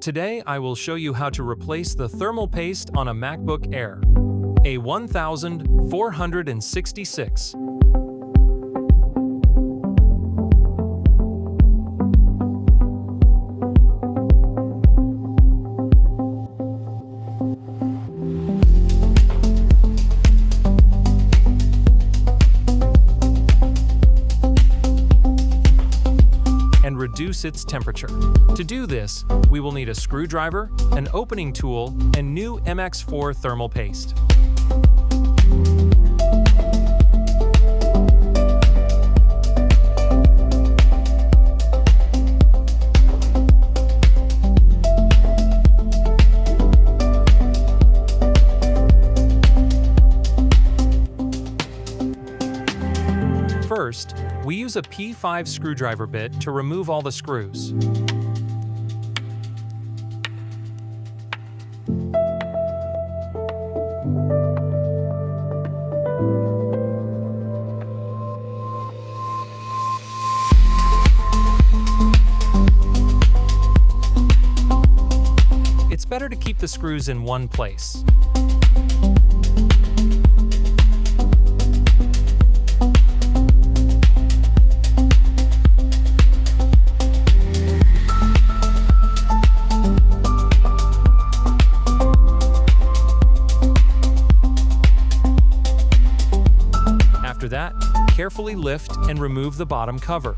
Today I will show you how to replace the thermal paste on a MacBook Air A1466. And reduce its temperature. To do this, we will need a screwdriver, an opening tool, and new MX4 thermal paste. First, we use a P5 screwdriver bit to remove all the screws. It's better to keep the screws in one place. After that, carefully lift and remove the bottom cover.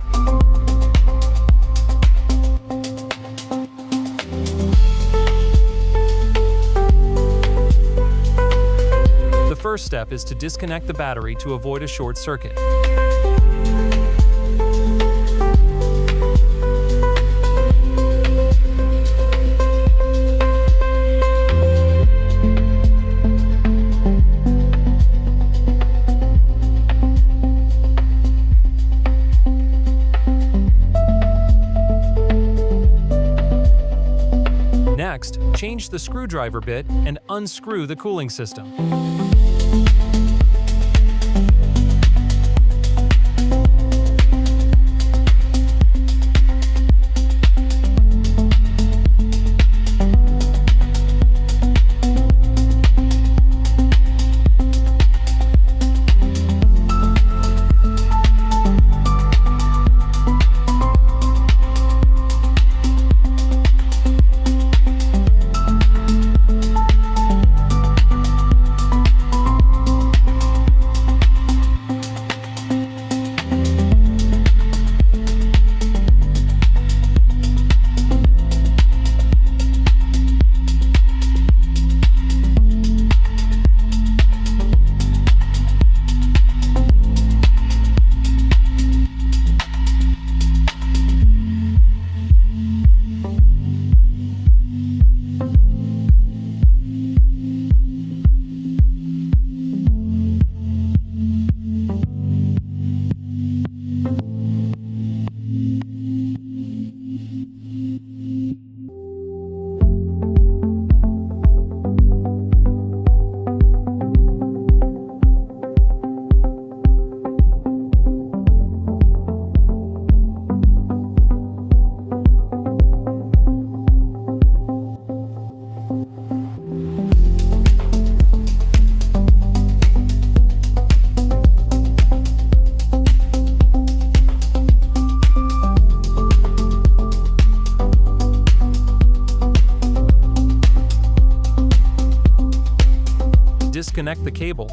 The first step is to disconnect the battery to avoid a short circuit. Next, change the screwdriver bit and unscrew the cooling system. Disconnect the cable.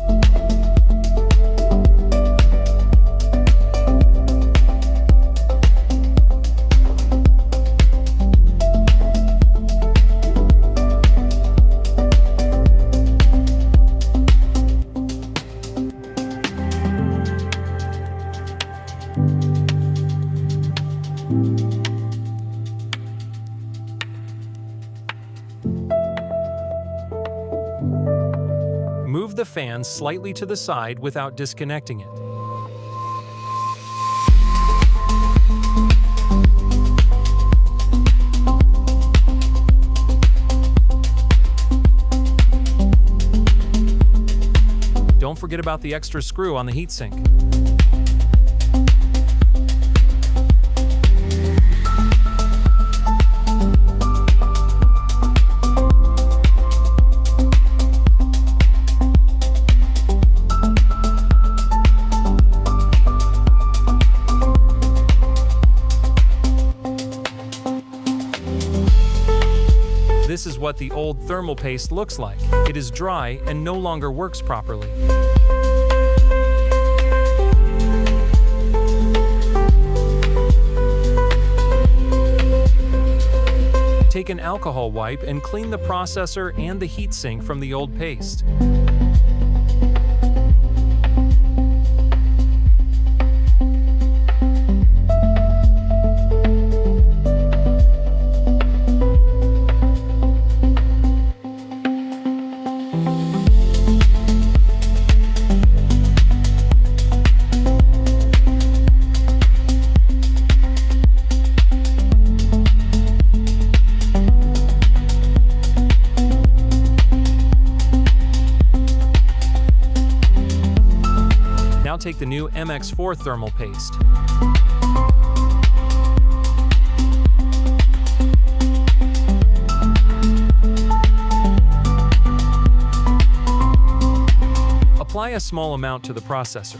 Move the fan slightly to the side without disconnecting it. Don't forget about the extra screw on the heatsink. This is what the old thermal paste looks like. It is dry and no longer works properly. Take an alcohol wipe and clean the processor and the heatsink from the old paste. Now take the new MX4 thermal paste. Apply a small amount to the processor.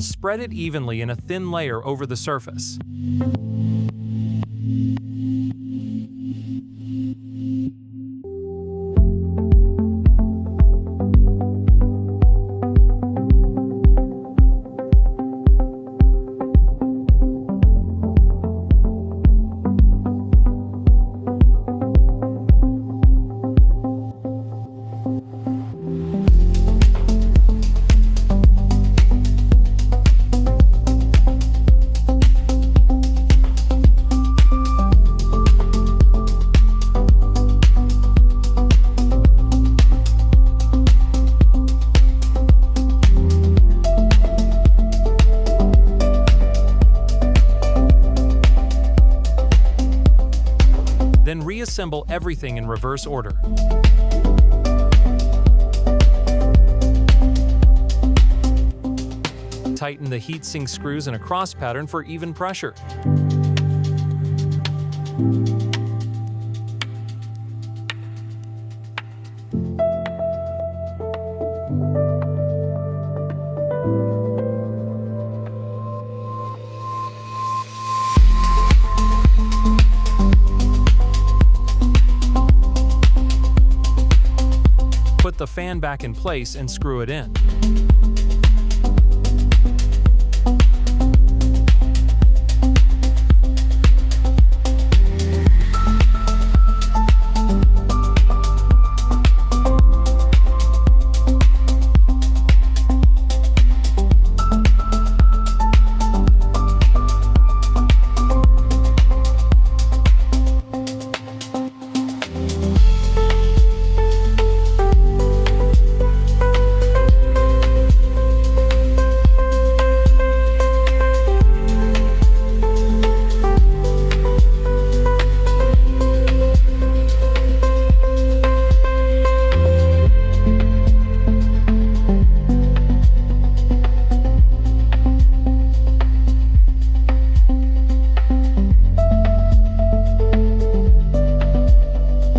Spread it evenly in a thin layer over the surface. Then reassemble everything in reverse order. Tighten the heatsink screws in a cross pattern for even pressure. Put the fan back in place and screw it in.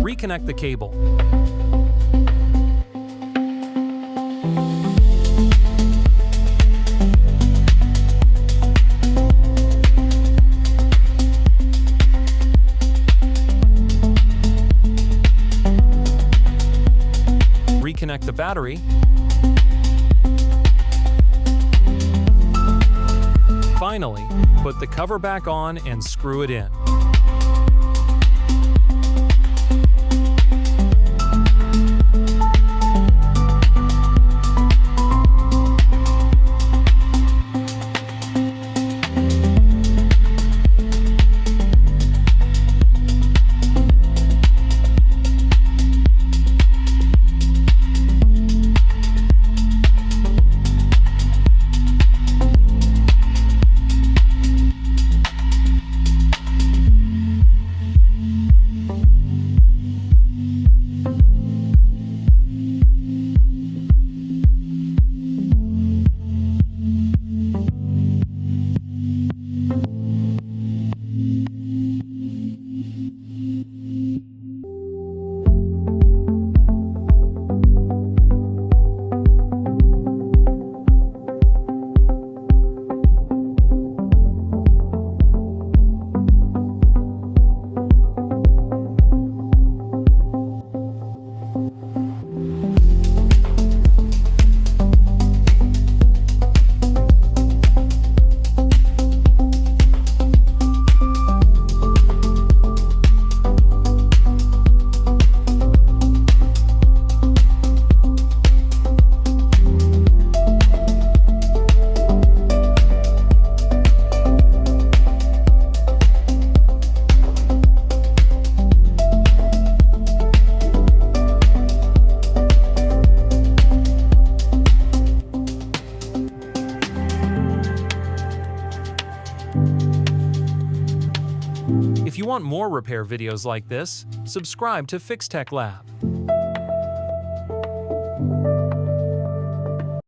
Reconnect the cable. Reconnect the battery. Finally, put the cover back on and screw it in. If you want more repair videos like this, subscribe to FixTech Lab.